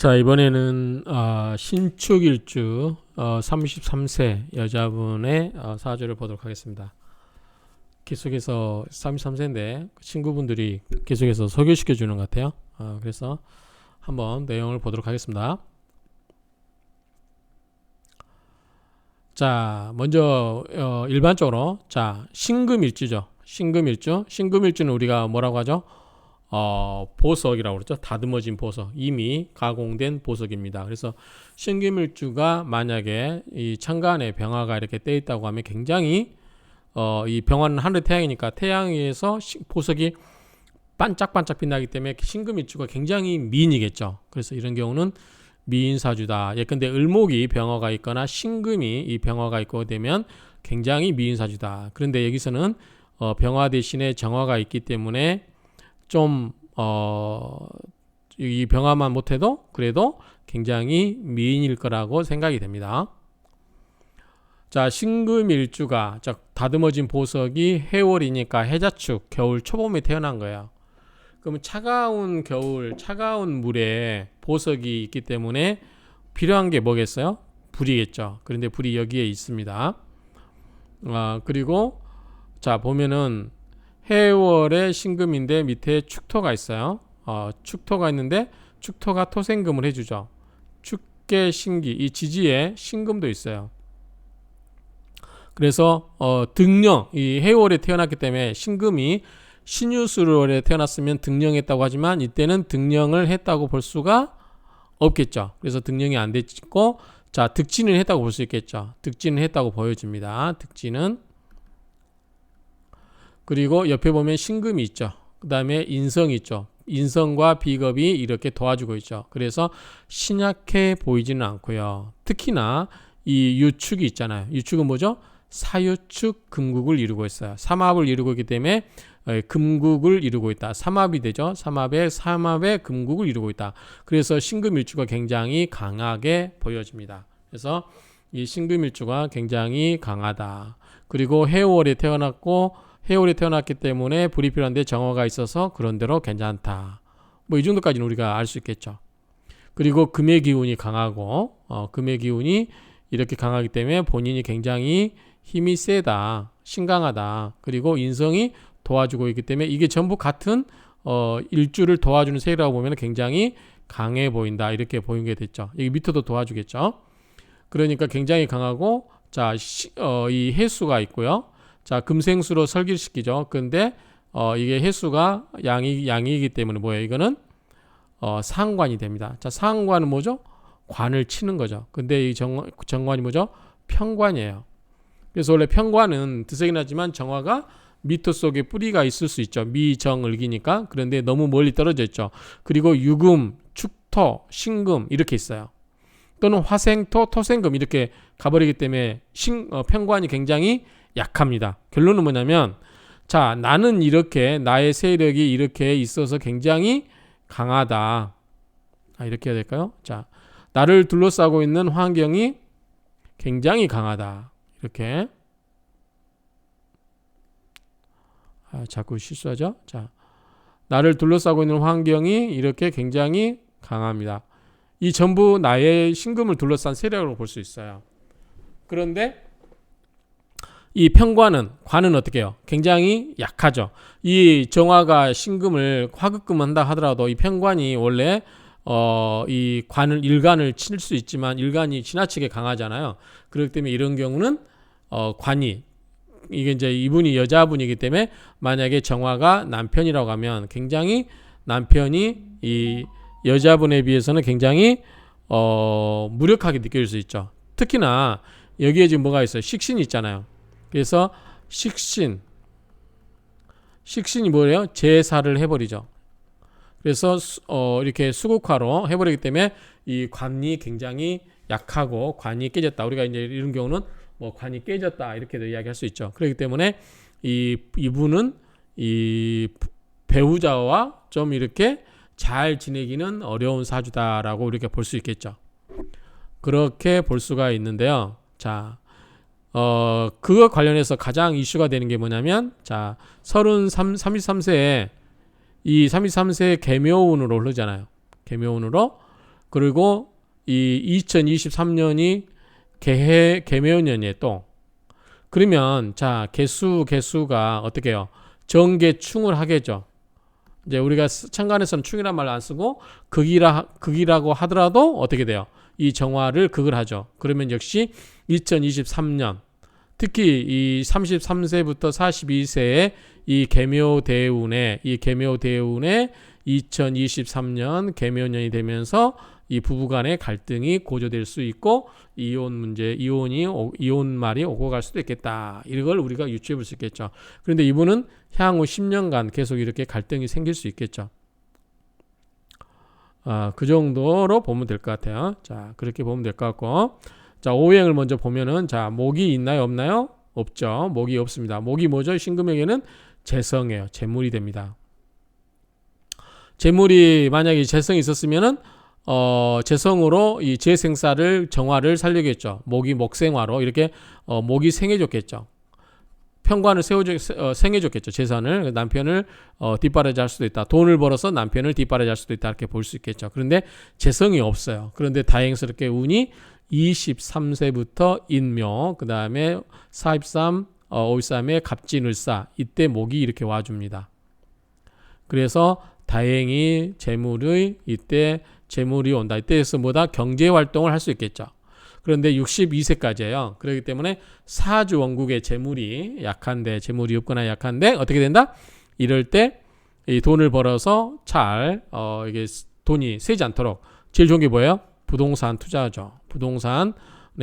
자, 이번에는 신축일주 33세 여자분의 사주를 보도록 하겠습니다. 계속해서 33세인데 친구분들이 계속해서 소개시켜 주는 것 같아요. 그래서 한번 내용을 보도록 하겠습니다. 자, 먼저 일반적으로 자, 신금일주죠. 신금일주는 우리가 뭐라고 하죠? 보석이라고 그러죠. 다듬어진 보석, 이미 가공된 보석입니다. 그래서 신금일주가 만약에 이 천간에 병화가 이렇게 떼 있다고 하면 굉장히 이 병화는 하늘 태양이니까 태양에서 보석이 반짝반짝 빛나기 때문에 신금일주가 굉장히 미인이겠죠. 그래서 이런 경우는 미인사주다. 예컨대 을목이 병화가 있거나 신금이 이 병화가 있고 되면 굉장히 미인사주다. 그런데 여기서는 병화 대신에 정화가 있기 때문에 좀 이 병화만 못해도 그래도 굉장히 미인일 거라고 생각이 됩니다. 자, 신금일주가 다듬어진 보석이 해월이니까 해자축 겨울 초봄에 태어난 거예요. 그러면 차가운 겨울, 차가운 물에 보석이 있기 때문에 필요한 게 뭐겠어요? 불이겠죠. 그런데 불이 여기에 있습니다. 그리고 자, 보면은 해월의 신금인데 밑에 축토가 있어요. 축토가 있는데 축토가 토생금을 해주죠. 축계 신기, 이 지지에 신금도 있어요. 그래서 등령, 이 해월에 태어났기 때문에 신금이 신유술월에 태어났으면 등령했다고 하지만 이때는 등령을 했다고 볼 수가 없겠죠. 그래서 등령이 안 됐고, 자, 득진을 했다고 볼 수 있겠죠. 득진을 했다고 보여집니다. 득진은. 그리고 옆에 보면 신금이 있죠. 그 다음에 인성이 있죠. 인성과 비겁이 이렇게 도와주고 있죠. 그래서 신약해 보이지는 않고요. 특히나 이 유축이 있잖아요. 유축은 뭐죠? 사유축 금국을 이루고 있어요. 삼합을 이루고 있기 때문에 금국을 이루고 있다. 삼합이 되죠. 삼합의 금국을 이루고 있다. 그래서 신금일주가 굉장히 강하게 보여집니다. 그래서 이 신금일주가 굉장히 강하다. 그리고 해월에 태어났기 때문에 불이 필요한데 정화가 있어서 그런대로 괜찮다. 뭐 이 정도까지는 우리가 알 수 있겠죠. 그리고 금의 기운이 강하고 금의 기운이 이렇게 강하기 때문에 본인이 굉장히 힘이 세다, 신강하다. 그리고 인성이 도와주고 있기 때문에 이게 전부 같은 일주를 도와주는 세라고 보면 굉장히 강해 보인다. 이렇게 보이게 됐죠. 여기 밑에도 도와주겠죠. 그러니까 굉장히 강하고 자, 이 해수가 있고요. 자, 금생수로 설계시키죠. 근데 이게 해수가 양이기 때문에 뭐예요? 이거는 상관이 됩니다. 자, 상관은 뭐죠? 관을 치는 거죠. 근데 이 정관이 뭐죠? 평관이에요. 그래서 원래 평관은 드석이 나지만 정화가 미토 속에 뿌리가 있을 수 있죠. 미정을기니까. 그런데 너무 멀리 떨어져 있죠. 그리고 유금, 축토, 신금 이렇게 있어요. 또는 화생토, 토생금 이렇게 가버리기 때문에 평관이 굉장히 약합니다. 결론은 뭐냐면 자, 나는 이렇게 나의 세력이 이렇게 있어서 굉장히 강하다. 이렇게 해야 될까요? 자, 나를 둘러싸고 있는 환경이 굉장히 강하다. 이렇게 자꾸 실수하죠. 자, 나를 둘러싸고 있는 환경이 이렇게 굉장히 강합니다. 이 전부 나의 신금을 둘러싼 세력으로 볼 수 있어요. 그런데 이 관은 어떻게 해요? 굉장히 약하죠. 이 정화가 신금을 화급금한다 하더라도 이 평관이 원래 이 일간을 칠 수 있지만 일간이 지나치게 강하잖아요. 그렇기 때문에 이런 경우는 관이 이게 이제 이분이 여자분이기 때문에 만약에 정화가 남편이라고 하면 굉장히 남편이 이 여자분에 비해서는 굉장히 무력하게 느껴질 수 있죠. 특히나 여기에 지금 뭐가 있어요? 식신이 있잖아요. 그래서 식신이 뭐예요? 제사를 해버리죠. 그래서 이렇게 수국화로 해버리기 때문에 이 관이 굉장히 약하고 관이 깨졌다. 우리가 이제 이런 경우는 뭐 관이 깨졌다 이렇게도 이야기할 수 있죠. 그렇기 때문에 이분은 이 배우자와 좀 이렇게 잘 지내기는 어려운 사주다라고 이렇게 볼 수 있겠죠. 그렇게 볼 수가 있는데요. 자, 그거 관련해서 가장 이슈가 되는 게 뭐냐면, 자, 33세에 이 33세 개묘운으로 흐르잖아요. 개묘운으로 그리고 이 2023년이 개묘년이에요 또. 그러면 자 개수가 어떻게 해요? 정개충을 하겠죠. 이제 우리가 천간에서는 충이란 말을 안 쓰고 극이라고 하더라도 어떻게 돼요? 이 정화를 극을 하죠. 그러면 역시 2023년 특히 이 33세부터 42세의 이 개묘대운의 2023년 개묘년이 되면서 이 부부간의 갈등이 고조될 수 있고 이혼 말이 오고 갈 수도 있겠다. 이걸 우리가 유추해 볼 수 있겠죠. 그런데 이분은 향후 10년간 계속 이렇게 갈등이 생길 수 있겠죠. 그 정도로 보면 될 것 같아요. 자, 그렇게 보면 될 것 같고, 자, 오행을 먼저 보면은 자, 목이 있나요, 없나요? 없죠. 목이 없습니다. 목이 뭐죠? 신금에게는 재성이에요. 재물이 됩니다. 재물이 만약에 재성이 있었으면은 재성으로 이 재생사를 정화를 살리겠죠. 목이 목생화로 이렇게 목이 생해줬겠죠. 편관을 생해줬겠죠. 재산을 남편을 뒷바라지 할 수도 있다. 돈을 벌어서 남편을 뒷바라지 할 수도 있다. 이렇게 볼 수 있겠죠. 그런데 재성이 없어요. 그런데 다행스럽게 운이 23세부터 인묘, 그 다음에 43, 53에 갑진을사, 이때 목이 이렇게 와줍니다. 그래서 다행히 재물이 온다. 이때에서 뭐다? 경제 활동을 할 수 있겠죠. 그런데 62세까지예요. 그렇기 때문에 사주 원국의 재물이 없거나 약한데 어떻게 된다? 이럴 때 이 돈을 벌어서 이게 돈이 새지 않도록 제일 좋은 게 뭐예요? 부동산 투자죠. 부동산에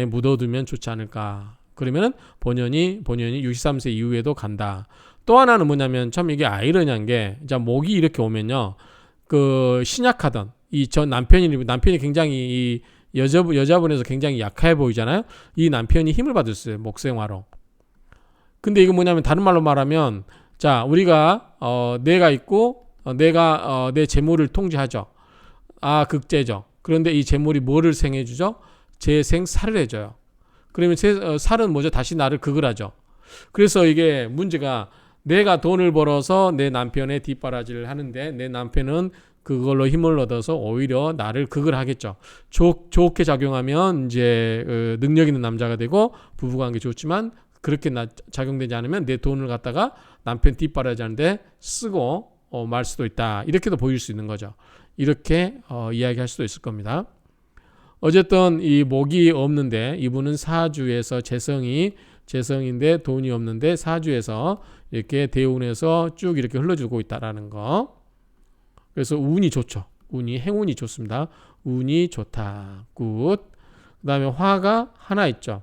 묻어두면 좋지 않을까. 그러면은 본연이 63세 이후에도 간다. 또 하나는 뭐냐면 참 이게 아이러니한 게, 자, 목이 이렇게 오면요, 그 신약하던 이 전 남편이 굉장히 이 여자분에서 굉장히 약해 보이잖아요. 이 남편이 힘을 받을 수 있어요. 목생화로. 근데 이거 뭐냐면 다른 말로 말하면, 자, 우리가 내가 있고 내가 내 재물을 통제하죠. 극재죠. 그런데 이 재물이 뭐를 생해주죠? 재생살을 해줘요. 그러면 살은 뭐죠? 다시 나를 극을 하죠. 그래서 이게 문제가, 내가 돈을 벌어서 내 남편의 뒷바라지를 하는데 내 남편은 그걸로 힘을 얻어서 오히려 나를 극을 하겠죠. 좋게 작용하면 이제 능력 있는 남자가 되고 부부관계 좋지만, 그렇게 작용되지 않으면 내 돈을 갖다가 남편 뒷바라지 하는데 쓰고 말 수도 있다. 이렇게도 보일 수 있는 거죠. 이렇게 이야기할 수도 있을 겁니다. 어쨌든 이 목이 없는데 이분은 사주에서 재성인데 돈이 없는데 사주에서 이렇게 대운에서 쭉 이렇게 흘러주고 있다라는 거. 그래서 운이 좋죠. 행운이 좋습니다. 운이 좋다. 굿. 그 다음에 화가 하나 있죠.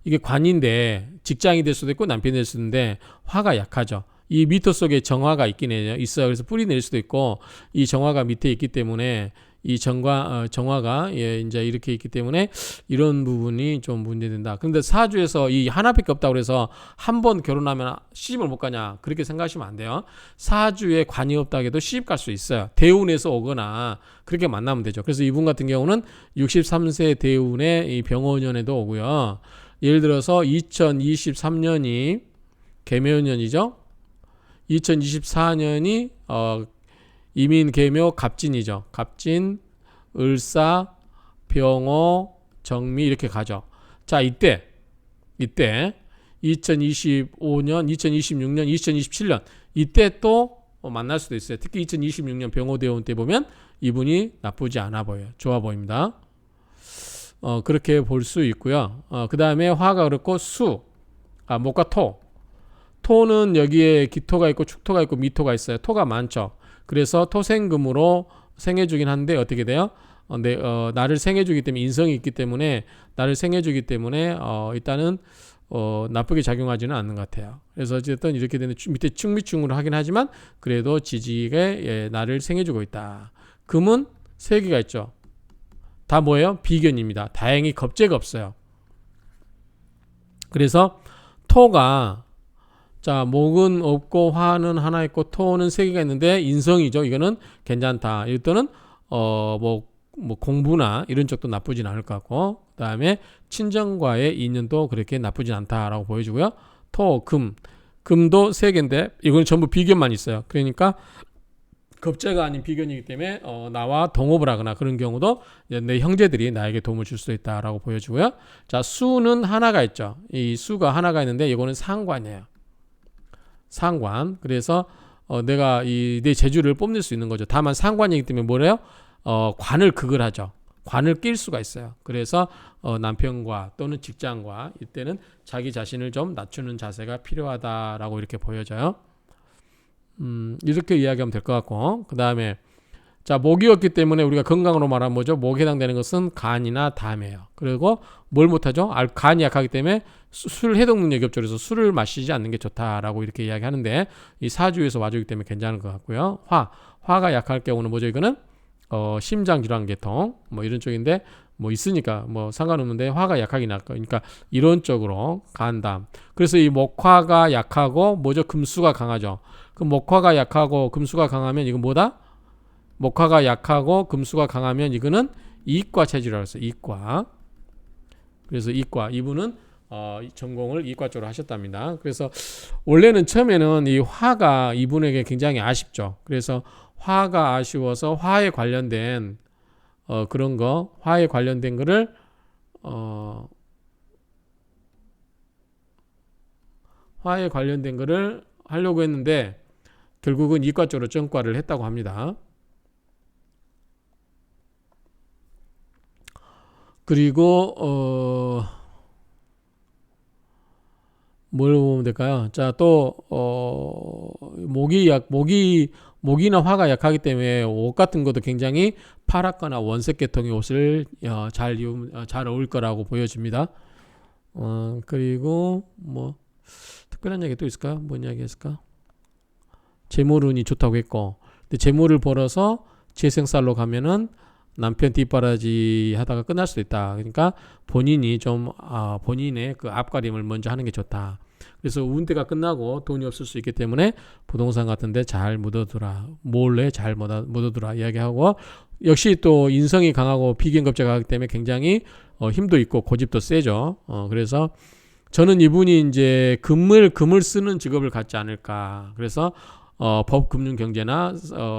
이게 관인데 직장이 될 수도 있고 남편이 될 수도 있는데 화가 약하죠. 이 미터 속에 정화가 있어요. 그래서 뿌리 낼 수도 있고, 이 정화가 밑에 있기 때문에 이 정화가 이제 이렇게 있기 때문에 이런 부분이 좀 문제된다. 그런데 사주에서 이 하나밖에 없다고 그래서 한 번 결혼하면 시집을 못 가냐, 그렇게 생각하시면 안 돼요. 사주에 관이 없다고 해도 시집 갈 수 있어요. 대운에서 오거나 그렇게 만나면 되죠. 그래서 이분 같은 경우는 63세 대운에 이 병원년에도 오고요. 예를 들어서 2023년이 개묘년이죠. 2024년이 이민, 개묘, 갑진이죠. 갑진, 을사, 병호, 정미 이렇게 가죠. 자, 이때 2025년, 2026년, 2027년 이때 또 만날 수도 있어요. 특히 2026년 병호대운 때 보면 이분이 나쁘지 않아 보여요. 좋아 보입니다. 그렇게 볼 수 있고요. 그 다음에 화가 그렇고 목과 토. 토는 여기에 기토가 있고 축토가 있고 미토가 있어요. 토가 많죠. 그래서 토생금으로 생해주긴 한데 어떻게 돼요? 나를 생해주기 때문에, 인성이 있기 때문에 나를 생해주기 때문에 일단은 나쁘게 작용하지는 않는 것 같아요. 그래서 어쨌든 이렇게 되는 밑에 충미충으로 하긴 하지만 그래도 지지게 나를 생해주고 있다. 금은 3개가 있죠. 다 뭐예요? 비견입니다. 다행히 겁재가 없어요. 그래서 토가, 자, 목은 없고 화는 하나 있고 토는 3개가 있는데 인성이죠. 이거는 괜찮다. 이것도는 뭐 공부나 이런 쪽도 나쁘진 않을 것 같고, 그 다음에 친정과의 인연도 그렇게 나쁘진 않다라고 보여주고요. 토, 금도 3개인데 이건 전부 비견만 있어요. 그러니까 급제가 아닌 비견이기 때문에 나와 동업을 하거나 그런 경우도 내 형제들이 나에게 도움을 줄 수 있다라고 보여주고요. 자, 수는 하나가 있죠. 이 수가 하나가 있는데 이거는 상관이에요. 상관. 그래서 내가 내 재주를 뽐낼 수 있는 거죠. 다만 상관이기 때문에 뭐래요? 관을 극을 하죠. 관을 낄 수가 있어요. 그래서 남편과 또는 직장과 이때는 자기 자신을 좀 낮추는 자세가 필요하다라고 이렇게 보여져요. 이렇게 이야기하면 될 것 같고, 그 다음에 자, 목이었기 때문에 우리가 건강으로 말하면 뭐죠? 목에 해당되는 것은 간이나 담이에요. 그리고 뭘 못하죠? 간이 약하기 때문에 술 해독 능력이 없죠. 그래서 술을 마시지 않는 게 좋다라고 이렇게 이야기하는데 이 사주에서 와주기 때문에 괜찮은 것 같고요. 화가 약할 경우는 뭐죠? 이거는 심장 질환 계통 뭐 이런 쪽인데 뭐 있으니까 뭐 상관없는데 화가 약하긴 할까. 그러니까 이런 쪽으로 간담. 그래서 이 목화가 약하고 뭐죠? 금수가 강하죠. 그 목화가 약하고 금수가 강하면 이건 뭐다? 목화가 약하고 금수가 강하면 이거는 이과 체질이라고 했어요. 이과. 그래서 이과. 이분은 전공을 이과 쪽으로 하셨답니다. 그래서 원래는 처음에는 이 화가 이분에게 굉장히 아쉽죠. 그래서 화가 아쉬워서 화에 관련된 그런 거, 화에 관련된 거를 화에 관련된 거를 하려고 했는데 결국은 이과 쪽으로 전과를 했다고 합니다. 그리고 뭘 보면 될까요? 자, 또 목이나 화가 약하기 때문에 옷 같은 것도 굉장히 파랗거나 원색 계통의 옷을 잘 어울릴 거라고 보여집니다. 그리고 뭐 특별한 얘기 또 있을까요? 뭔 이야기 했을까? 재물운이 좋다고 했고, 근데 재물을 벌어서 재생살로 가면은 남편 뒷바라지 하다가 끝날 수도 있다. 그러니까 본인이 좀 본인의 그 앞가림을 먼저 하는 게 좋다. 그래서 운때가 끝나고 돈이 없을 수 있기 때문에 부동산 같은데 잘 묻어두라. 몰래 잘 묻어두라 이야기하고, 역시 또 인성이 강하고 비견급제가 하기 때문에 굉장히 힘도 있고 고집도 세죠. 그래서 저는 이분이 이제 금을 쓰는 직업을 갖지 않을까. 그래서 법, 금융, 경제나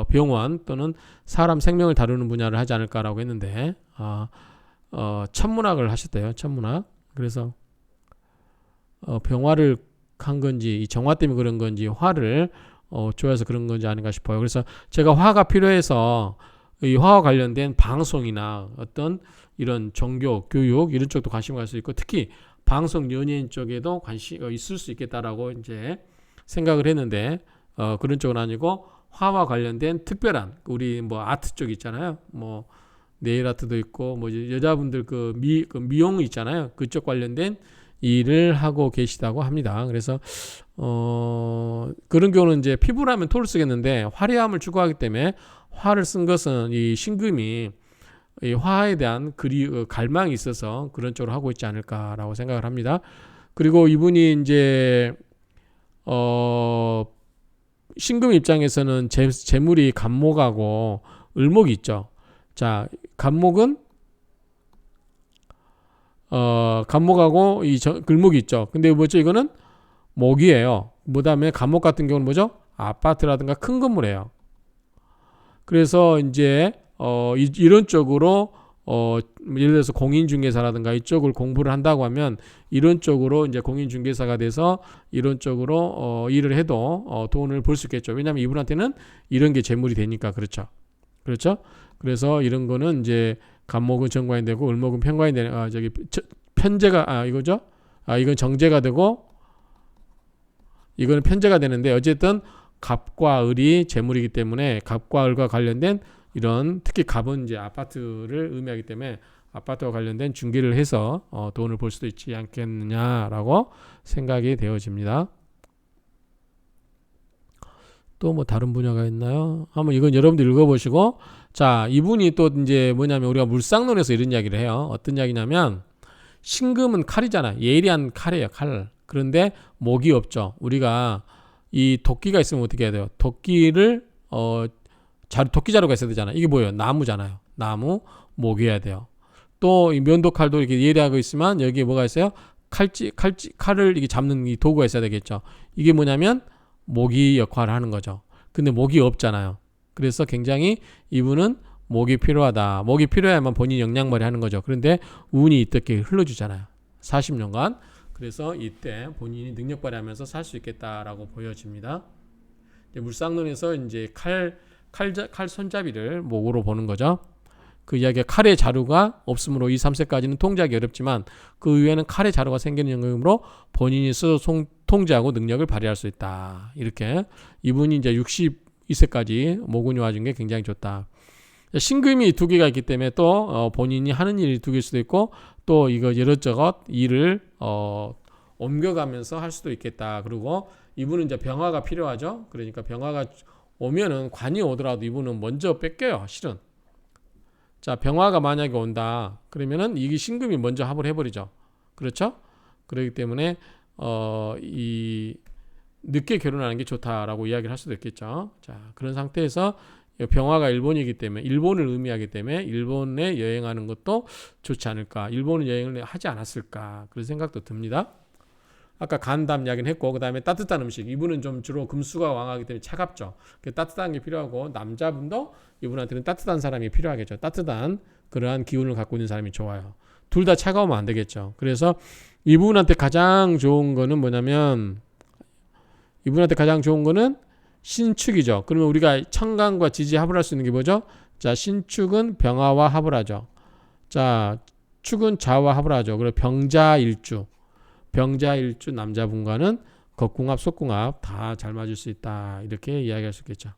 병원 또는 사람 생명을 다루는 분야를 하지 않을까라고 했는데 천문학을 하셨대요. 천문학. 그래서 병화를 한 건지 이 정화 때문에 그런 건지 화를 좋아해서 그런 건지 아닌가 싶어요. 그래서 제가 화가 필요해서 이 화와 관련된 방송이나 어떤 이런 종교, 교육 이런 쪽도 관심을 갈 수 있고, 특히 방송 연예인 쪽에도 관심 있을 수 있겠다라고 이제 생각을 했는데 그런 쪽은 아니고 화와 관련된 특별한 우리 뭐 아트 쪽 있잖아요. 뭐 네일 아트도 있고 뭐 여자분들 그 미용 있잖아요. 그쪽 관련된 일을 하고 계시다고 합니다. 그래서 그런 경우는 이제 피부라면 토를 쓰겠는데 화려함을 추구하기 때문에 화를 쓴 것은 이 신금이 이 화에 대한 갈망이 있어서 그런 쪽으로 하고 있지 않을까라고 생각을 합니다. 그리고 이분이 이제 신금 입장에서는 재물이 간목하고 을목이 있죠. 자, 간목은 간목하고 을목이 있죠. 근데 뭐죠? 이거는 목이에요. 그다음에 간목 같은 경우는 뭐죠? 아파트라든가 큰 건물이에요. 그래서 이제 이런 쪽으로 예를 들어서 공인중개사라든가 이쪽을 공부를 한다고 하면 이런 쪽으로 이제 공인중개사가 돼서 이런 쪽으로 일을 해도 돈을 벌 수 있겠죠. 왜냐하면 이분한테는 이런 게 재물이 되니까. 그렇죠. 그래서 이런 거는 이제 간목은 정관이 되고 을목은 편관이 되는 편제가 이거죠. 이건 정제가 되고 이거는 편제가 되는데 어쨌든 갑과 을이 재물이기 때문에 갑과 을과 관련된 이런 특히 갑은 이제 아파트를 의미하기 때문에 아파트와 관련된 중개를 해서 돈을 벌 수도 있지 않겠느냐라고 생각이 되어집니다. 또 뭐 다른 분야가 있나요? 한번 이건 여러분들 읽어보시고, 자, 이분이 또 이제 뭐냐면 우리가 물상론에서 이런 이야기를 해요. 어떤 이야기냐면 신금은 칼이잖아. 예리한 칼이에요. 칼. 그런데 목이 없죠. 우리가 이 도끼가 있으면 어떻게 해야 돼요? 도끼를 도끼 자루가 있어야 되잖아. 이게 뭐예요? 나무잖아요. 나무, 목이어야 돼요. 또 이 면도칼도 이렇게 예리하고 있으면 여기에 뭐가 있어요? 칼을 이게 잡는 이 도구가 있어야 되겠죠. 이게 뭐냐면 목이 역할을 하는 거죠. 근데 목이 없잖아요. 그래서 굉장히 이분은 목이 필요하다. 목이 필요해야만 본인이 영양머리 하는 거죠. 그런데 운이 이렇게 흘러주잖아요. 40년간. 그래서 이때 본인이 능력 발휘하면서 살 수 있겠다라고 보여집니다. 이제 물상론에서 이제 칼 손잡이를 목으로 보는 거죠. 그 이야기가 칼의 자루가 없으므로 2, 3세까지는 통제하기 어렵지만 그 이후에는 칼의 자루가 생기는 영역으로 본인이 스스로 통제하고 능력을 발휘할 수 있다. 이렇게 이분이 이제 62세까지 모군이 와준 게 굉장히 좋다. 신금이 두 개가 있기 때문에 또 본인이 하는 일이 두 개일 수도 있고 또 이거 이것저것 일을 옮겨가면서 할 수도 있겠다. 그리고 이분은 이제 병화가 필요하죠. 그러니까 병화가 오면은 관이 오더라도 이분은 먼저 뺏겨요. 실은. 자, 병화가 만약에 온다. 그러면은 이게 신금이 먼저 합을 해버리죠. 그렇죠? 그렇기 때문에 이 늦게 결혼하는 게 좋다라고 이야기를 할 수도 있겠죠. 자, 그런 상태에서 병화가 일본이기 때문에 일본을 의미하기 때문에 일본에 여행하는 것도 좋지 않을까. 일본은 여행을 하지 않았을까. 그런 생각도 듭니다. 아까 간담 이야기는 했고 그 다음에 따뜻한 음식. 이분은 좀 주로 금수가 왕하기 때문에 차갑죠. 따뜻한 게 필요하고 남자분도 이분한테는 따뜻한 사람이 필요하겠죠. 따뜻한 그러한 기운을 갖고 있는 사람이 좋아요. 둘 다 차가우면 안 되겠죠. 그래서 이분한테 가장 좋은 거는 뭐냐면 이분한테 가장 좋은 거는 신축이죠. 그러면 우리가 천간과 지지 합을 할 수 있는 게 뭐죠? 자, 신축은 병화와 합을 하죠. 자, 축은 자와 합을 하죠. 그리고 병자일주 남자분과는 겁궁합, 속궁합 다 잘 맞을 수 있다. 이렇게 이야기할 수 있겠죠.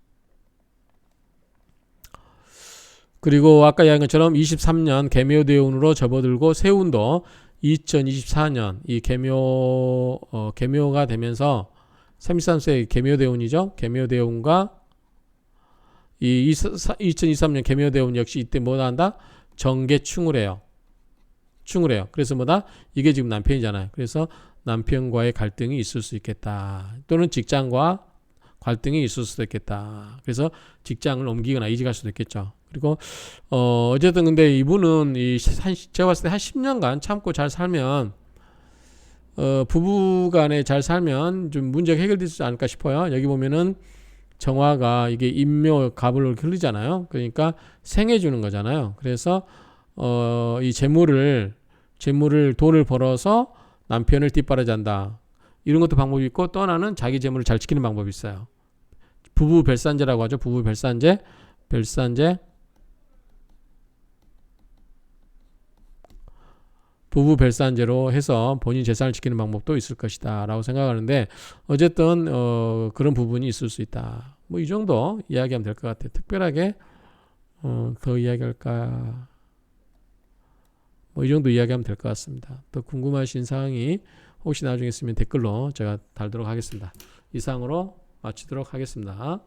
그리고 아까 이야기한 것처럼 23년 계묘대운으로 접어들고 세운도 2024년 이 계묘가 되면서 33세 계묘대운이죠. 계묘대운과 이 2023년 계묘대운 역시 이때 뭐다 한다? 정계충을 해요. 그래서 뭐다? 이게 지금 남편이잖아요. 그래서 남편과의 갈등이 있을 수 있겠다. 또는 직장과 갈등이 있을 수도 있겠다. 그래서 직장을 옮기거나 이직할 수도 있겠죠. 그리고 어쨌든 근데 이분은 제가 봤을 때 한 10년간 참고 잘 살면 부부간에 잘 살면 좀 문제가 해결되지 않을까 싶어요. 여기 보면은 정화가 이게 인묘 갑을 흘리잖아요. 그러니까 생해 주는 거잖아요. 그래서 이 재물을 돈을 벌어서 남편을 뒷바라지한다. 이런 것도 방법이 있고 또 하나는 자기 재물을 잘 지키는 방법이 있어요. 부부 별산제라고 하죠. 부부 별산제. 부부 별산제로 해서 본인 재산을 지키는 방법도 있을 것이다 라고 생각하는데 어쨌든 그런 부분이 있을 수 있다. 뭐 이 정도 이야기하면 될 것 같아요. 특별하게 더 이야기할까? 뭐 이 정도 이야기하면 될 것 같습니다. 더 궁금하신 사항이 혹시 나중에 있으면 댓글로 제가 달도록 하겠습니다. 이상으로 마치도록 하겠습니다.